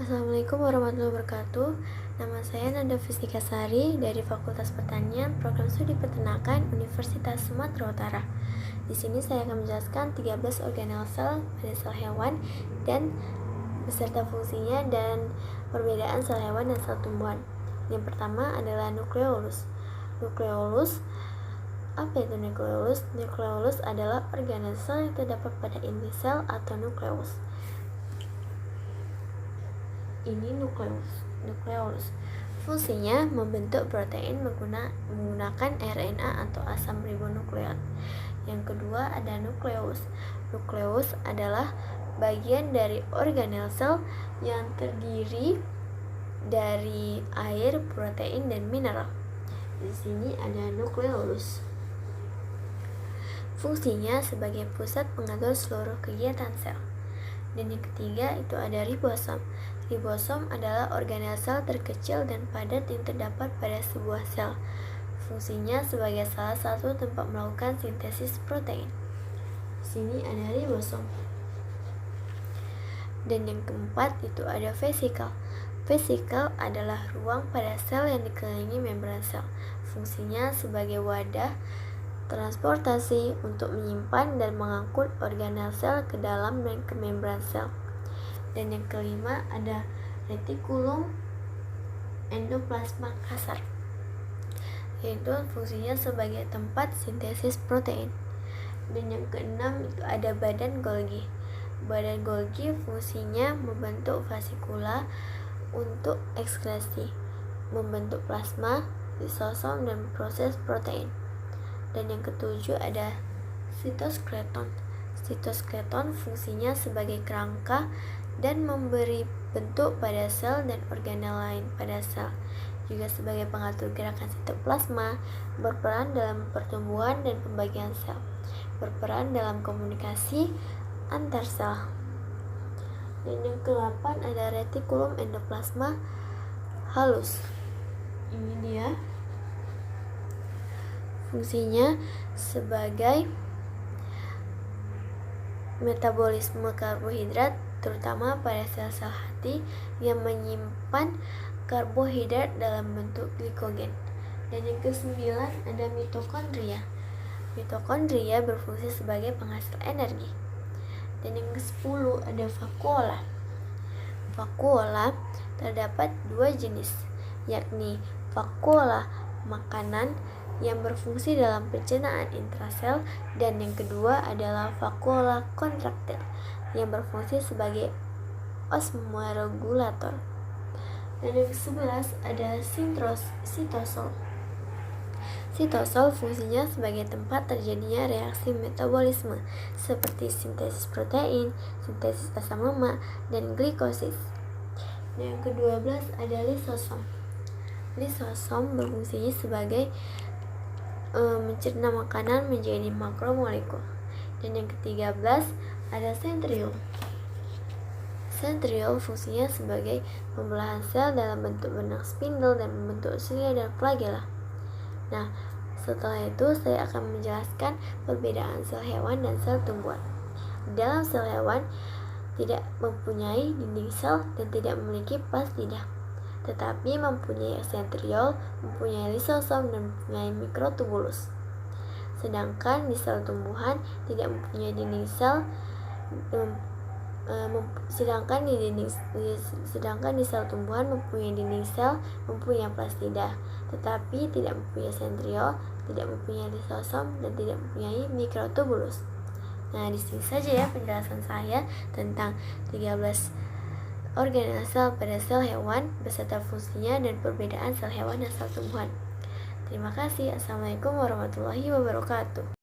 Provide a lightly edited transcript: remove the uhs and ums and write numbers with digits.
Assalamualaikum warahmatullahi wabarakatuh. Nama saya Nanda Fisika Sari dari Fakultas Pertanian, Program Studi Peternakan, Universitas Sumatera Utara. Di sini saya akan menjelaskan 13 organel sel pada sel hewan dan beserta fungsinya dan perbedaan sel hewan dan sel tumbuhan. Yang pertama adalah nukleolus. Apa itu nukleolus? Nukleolus adalah organel sel yang terdapat pada inti sel atau nukleus. Ini nukleolus. Fungsinya membentuk protein menggunakan RNA atau asam ribonukleat. Yang kedua ada nukleus. Nukleus adalah bagian dari organel sel yang terdiri dari air, protein, dan mineral. Di sini ada nukleolus. Fungsinya sebagai pusat pengatur seluruh kegiatan sel. Dan yang ketiga itu ada ribosom. Ribosom adalah organel sel terkecil dan padat yang terdapat pada sebuah sel. Fungsinya sebagai salah satu tempat melakukan sintesis protein. Di sini ada ribosom. Dan yang keempat itu ada vesikel. Vesikel adalah ruang pada sel yang dikelilingi membran sel. Fungsinya sebagai wadah transportasi untuk menyimpan dan mengangkut organel sel ke dalam dan ke membran sel. Dan yang kelima ada retikulum endoplasma kasar, yaitu fungsinya sebagai tempat sintesis protein. Dan yang keenam itu ada badan Golgi. Badan Golgi fungsinya membentuk vasikula untuk ekskresi, membentuk plasma, lisosom, dan proses protein. Dan yang ketujuh ada sitoskeleton. Sitoskeleton fungsinya sebagai kerangka dan memberi bentuk pada sel dan organel lain pada sel. Juga sebagai pengatur gerakan sitoplasma, berperan dalam pertumbuhan dan pembagian sel, berperan dalam komunikasi antar sel. Dan yang ke-8 ada retikulum endoplasma halus. Ini dia. Fungsinya sebagai metabolisme karbohidrat, terutama pada sel-sel hati yang menyimpan karbohidrat dalam bentuk glikogen. Dan yang ke-9 ada mitokondria. Mitokondria berfungsi sebagai penghasil energi. Dan yang ke-10 ada vakuola. Vakuola terdapat dua jenis, yakni vakuola makanan yang berfungsi dalam pencernaan intrasel, dan yang kedua adalah vakuola kontraktil yang berfungsi sebagai osmoregulator. Dan yang ke-11 ada sitosol. Sitosol fungsinya sebagai tempat terjadinya reaksi metabolisme seperti sintesis protein, sintesis asam lemak, dan glikosis. Dan yang ke-12 ada lisosom. Lisosom berfungsinya sebagai mencerna makanan menjadi makromolekul. Dan yang ke-13 ada sentriol. Sentriol fungsinya sebagai pembelahan sel dalam bentuk benang spindle dan membentuk silia dan flagella. Nah, setelah itu saya akan menjelaskan perbedaan sel hewan dan sel tumbuhan. Dalam sel hewan tidak mempunyai dinding sel dan tidak memiliki plastida, tetapi mempunyai sentriol, mempunyai lisosom, dan mempunyai mikrotubulus. Sedangkan di sel tumbuhan tidak mempunyai dinding sel, sedangkan di sel tumbuhan mempunyai dinding sel, mempunyai plastida, tetapi tidak mempunyai sentriol, tidak mempunyai lisosom, dan tidak mempunyai mikrotubulus. Nah, di sini saja ya penjelasan saya tentang 13 organel sel pada sel hewan beserta fungsinya dan perbedaan sel hewan dan sel tumbuhan. Terima kasih. Assalamualaikum warahmatullahi wabarakatuh.